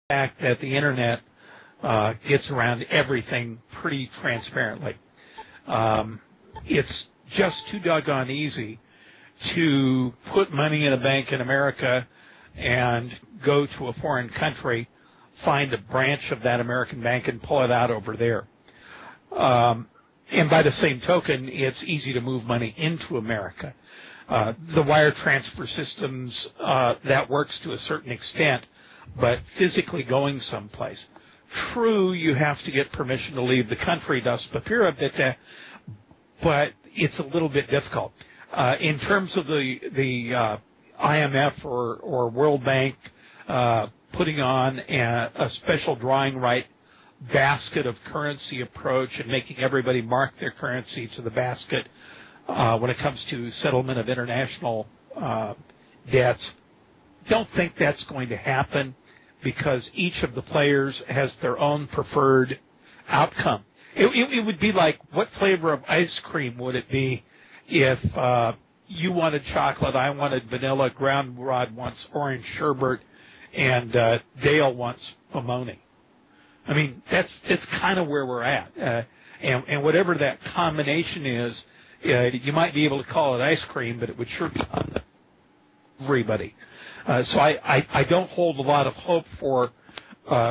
fact that the Internet gets around everything pretty transparently. It's just too doggone easy to put money in a bank in America and go to a foreign country, find a branch of that American bank, and pull it out over there. And by the same token, it's easy to move money into America. The wire transfer systems, that works to a certain extent, but physically going someplace. True, you have to get permission to leave the country, das Papier, but it's a little bit difficult. In terms of the IMF or World Bank putting on a special drawing right basket of currency approach and making everybody mark their currency to the basket when it comes to settlement of international debts, don't think that's going to happen because each of the players has their own preferred outcome. It would be like, what flavor of ice cream would it be if you wanted chocolate, I wanted vanilla, Groundrod wants orange sherbet, and Dale wants pomoni? I mean, that's kind of where we're at. And whatever that combination is, you might be able to call it ice cream, but it would sure be everybody. So I don't hold a lot of hope for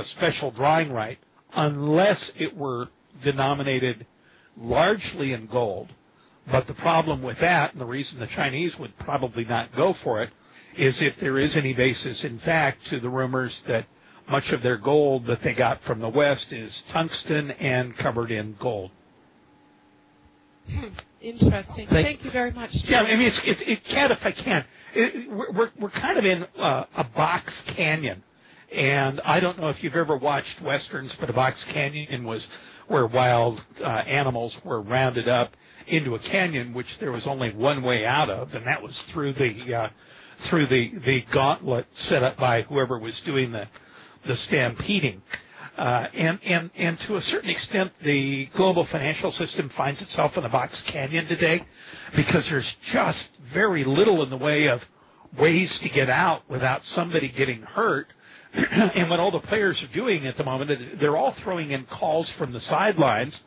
special drawing right unless it were denominated largely in gold. But the problem with that, and the reason the Chinese would probably not go for it, is if there is any basis in fact to the rumors that much of their gold that they got from the West is tungsten and covered in gold. Interesting. Thank you very much. Yeah, I mean, it can't if I can. We're kind of in a box canyon, and I don't know if you've ever watched westerns, but a box canyon was where wild animals were rounded up into a canyon, which there was only one way out of, and that was through the gauntlet set up by whoever was doing the stampeding. And to a certain extent, the global financial system finds itself in a box canyon today because there's just very little in the way of ways to get out without somebody getting hurt. And what all the players are doing at the moment, they're all throwing in calls from the sidelines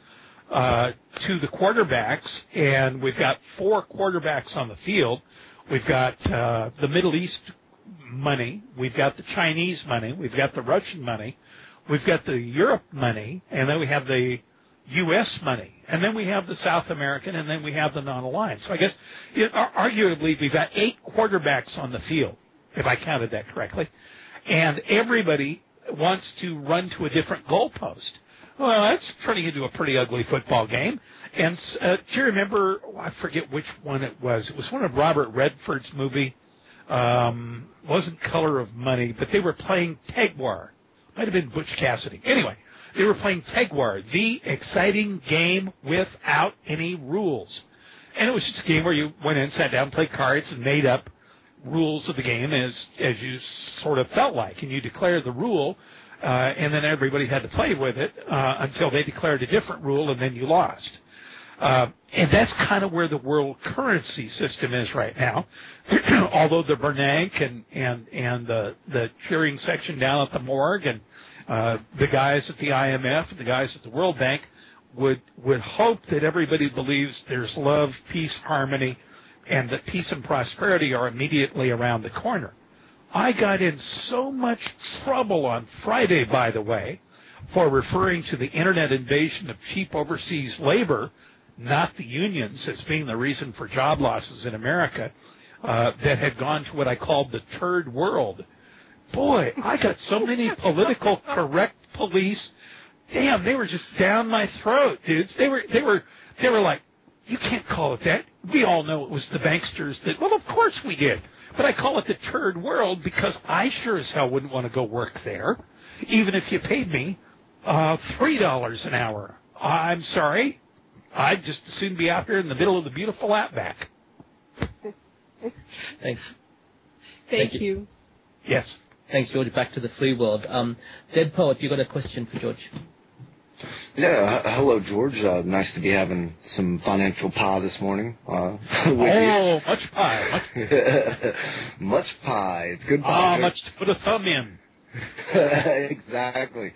to the quarterbacks, and we've got 4 quarterbacks on the field. We've got the Middle East money, we've got the Chinese money, we've got the Russian money, we've got the Europe money, and then we have the U.S. money, and then we have the South American, and then we have the non-aligned. So I guess, arguably, we've got 8 quarterbacks on the field, if I counted that correctly, and everybody wants to run to a different goalpost. Well, that's turning into a pretty ugly football game. And do you remember, I forget which one it was. It was one of Robert Redford's movie. Wasn't Color of Money, but they were playing Tag War. Might have been Butch Cassidy. Anyway, they were playing Tag War, the exciting game without any rules. And it was just a game where you went in, sat down, played cards, and made up rules of the game as you sort of felt like. And you declared the rule, and then everybody had to play with it until they declared a different rule, and then you lost. And that's kind of where the world currency system is right now. Although the Bernanke and the cheering section down at the morgue and the guys at the IMF and the guys at the World Bank would hope that everybody believes there's love, peace, harmony, and that peace and prosperity are immediately around the corner. I got in so much trouble on Friday, by the way, for referring to the Internet invasion of cheap overseas labor, not the unions, as being the reason for job losses in America, that had gone to what I called the third world. Boy, I got so many political correct police. Damn, they were just down my throat, dudes. They were like, you can't call it that. We all know it was the banksters that, well, of course we did. But I call it the third world because I sure as hell wouldn't want to go work there, even if you paid me $3 an hour. I'm sorry. I'd just as soon be out here in the middle of the beautiful outback. Thanks. Thank you. Yes. Thanks, George. Back to the free world. Dead Poet, you got a question for George? Yeah, hello, George. Nice to be having some financial pie this morning. Much pie. Much pie. It's good pie. Much to put a thumb in. Exactly.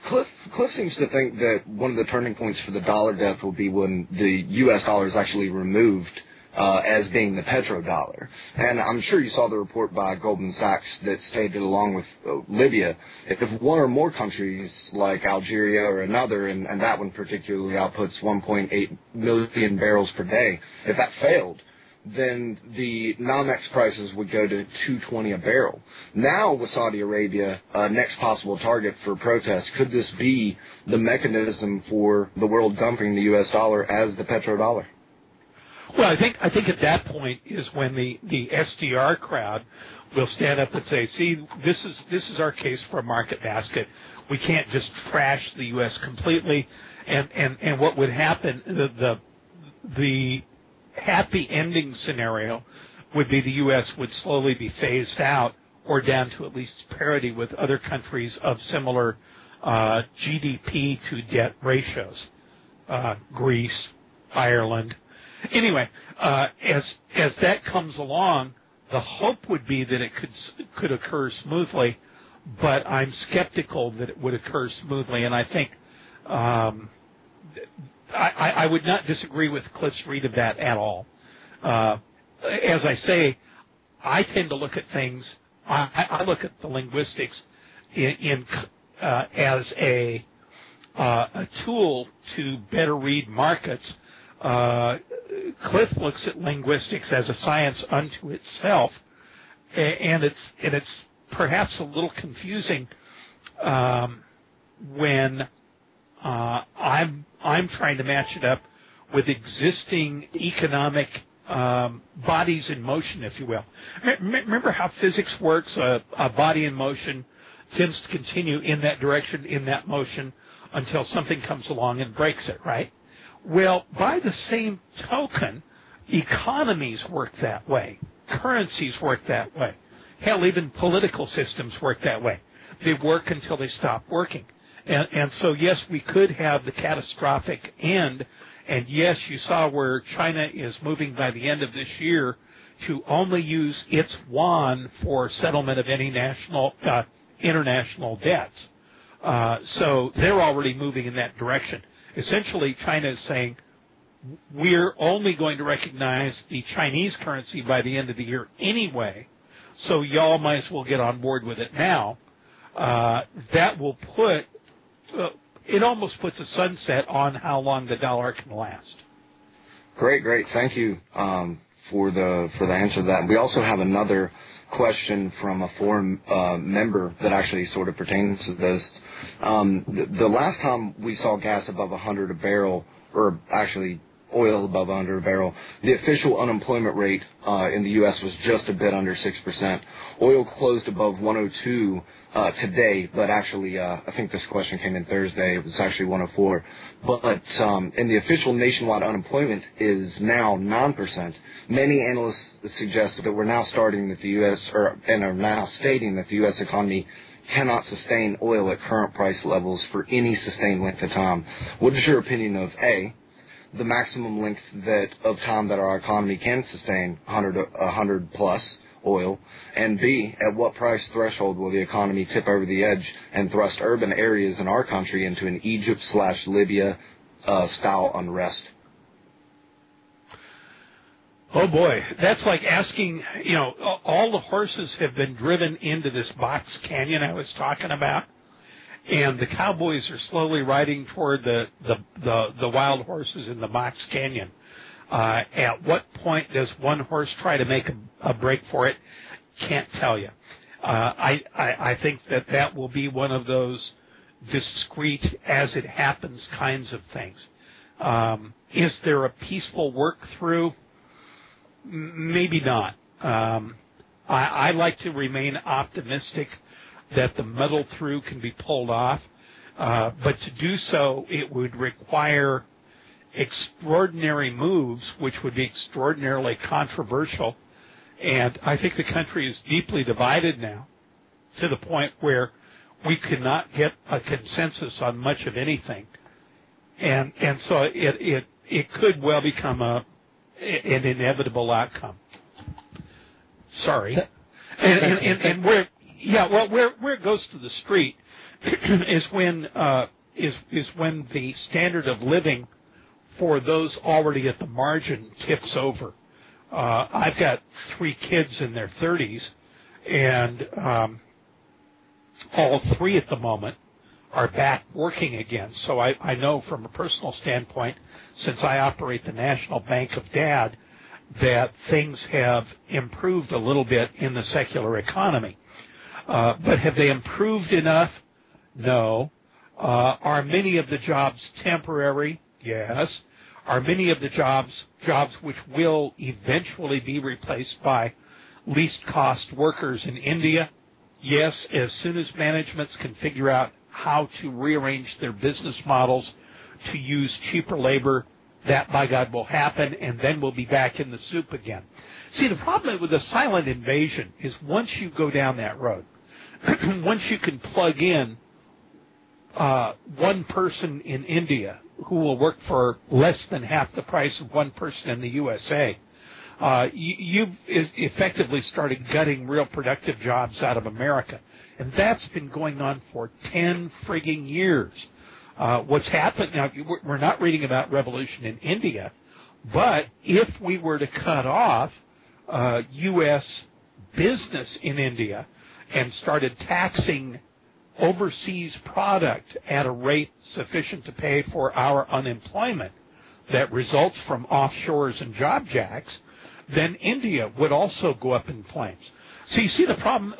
Cliff seems to think that one of the turning points for the dollar death will be when the U.S. dollar is actually removed as being the petrodollar. And I'm sure you saw the report by Goldman Sachs that stated, along with Libya, if one or more countries like Algeria or another, and that one particularly outputs 1.8 million barrels per day, if that failed, then the NYMEX prices would go to $2.20 a barrel. Now, with Saudi Arabia, next possible target for protest, could this be the mechanism for the world dumping the U.S. dollar as the petrodollar? Well, I think at that point is when the SDR crowd will stand up and say, see, this is our case for a market basket. We can't just trash the U.S. completely. And what would happen, the happy ending scenario would be the U.S. would slowly be phased out or down to at least parity with other countries of similar GDP to debt ratios, Greece, Ireland. Anyway, as that comes along, the hope would be that it could occur smoothly, but I'm skeptical that it would occur smoothly, and I think I would not disagree with Cliff's read of that at all. As I say, I tend to look at things. I look at the linguistics as a tool to better read markets. Cliff looks at linguistics as a science unto itself, and it's perhaps a little confusing when I'm trying to match it up with existing economic bodies in motion, if you will. Remember how physics works? A body in motion tends to continue in that direction, in that motion, until something comes along and breaks it, right? Well, by the same token, economies work that way. Currencies work that way. Hell, even political systems work that way. They work until they stop working. And so, yes, we could have the catastrophic end. And, yes, you saw where China is moving by the end of this year to only use its yuan for settlement of any international debts. So they're already moving in that direction. Essentially, China is saying, we're only going to recognize the Chinese currency by the end of the year anyway, so y'all might as well get on board with it now. That will put, it almost puts a sunset on how long the dollar can last. Great. Thank you for the answer to that. We also have another question from a forum member that actually sort of pertains to this. The last time we saw gas above 100 a barrel, or actually oil above 100 a barrel, the official unemployment rate in the U.S. was just a bit under 6%. Oil closed above 102 today, but actually I think this question came in Thursday. It was actually 104. But and the official nationwide unemployment is now 9%. Many analysts suggest that we're now starting that the U.S. and are now stating that the U.S. economy cannot sustain oil at current price levels for any sustained length of time. What is your opinion of A, the maximum length of time that our economy can sustain 100 plus oil, and B, at what price threshold will the economy tip over the edge and thrust urban areas in our country into an Egypt/Libya style unrest? Oh boy, that's like asking, all the horses have been driven into this box canyon I was talking about, and the cowboys are slowly riding toward the wild horses in the box canyon. At what point does one horse try to make a break for it? Can't tell you. I think that will be one of those discrete, as it happens kinds of things. Is there a peaceful work through? Maybe not. I like to remain optimistic that the muddle through can be pulled off, but to do so, it would require extraordinary moves, which would be extraordinarily controversial. And I think the country is deeply divided now to the point where we cannot get a consensus on much of anything. And so it could well become an inevitable outcome. Sorry. And where, Yeah, well, where it goes to the street is when when the standard of living for those already at the margin tips over. I've got 3 kids in their 30s, and all 3 at the moment are back working again. So I know from a personal standpoint, since I operate the National Bank of Dad, that things have improved a little bit in the secular economy. But have they improved enough? No. Are many of the jobs temporary? Yes. Are many of the jobs which will eventually be replaced by least cost workers in India? Yes, as soon as managements can figure out how to rearrange their business models to use cheaper labor, that, by God, will happen, and then we'll be back in the soup again. See, the problem with the silent invasion is once you go down that road, once you can plug in one person in India who will work for less than half the price of one person in the USA, you've effectively started gutting real productive jobs out of America. And that's been going on for 10 frigging years. What's happened now, we're not reading about revolution in India, but if we were to cut off U.S. business in India and started taxing overseas product at a rate sufficient to pay for our unemployment that results from offshores and job jacks, then India would also go up in flames. So you see the problem,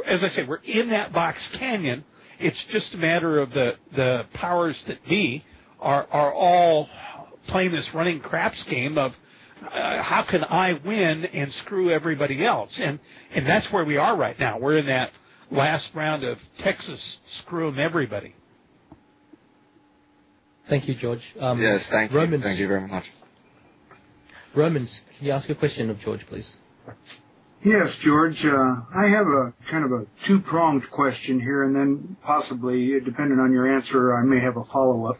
as I say, we're in that box canyon. It's just a matter of the powers that be are all playing this running craps game of how can I win and screw everybody else? And that's where we are right now. We're in that last round of Texas screw 'em everybody. Thank you, George. Yes, thank you. Romans, thank you very much. Romans, can you ask a question of George, please? Yes, George. I have a kind of a two-pronged question here, and then possibly, depending on your answer, I may have a follow-up.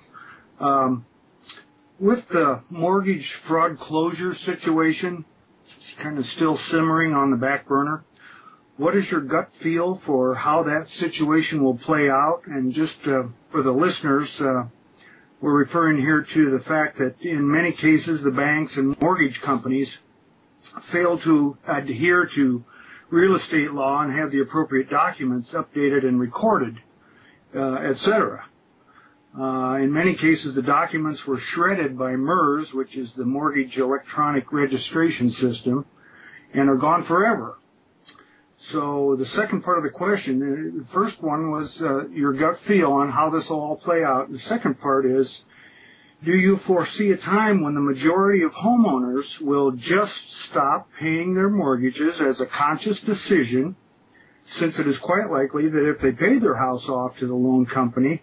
With the mortgage fraud closure situation, it's kind of still simmering on the back burner. What is your gut feel for how that situation will play out? And just for the listeners, we're referring here to the fact that in many cases the banks and mortgage companies fail to adhere to real estate law and have the appropriate documents updated and recorded, etc. In many cases, the documents were shredded by MERS, which is the Mortgage Electronic Registration System, and are gone forever. So the second part of the question, the first one was your gut feel on how this will all play out. The second part is, do you foresee a time when the majority of homeowners will just stop paying their mortgages as a conscious decision, since it is quite likely that if they pay their house off to the loan company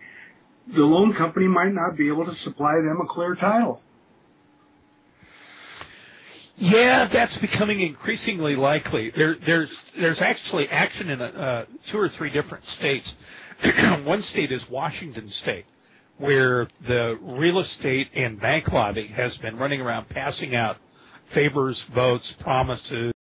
might not be able to supply them a clear title? Yeah, that's becoming increasingly likely. There's actually action in 2 or 3 different states. One state is Washington State, where the real estate and bank lobby has been running around passing out favors, votes, promises,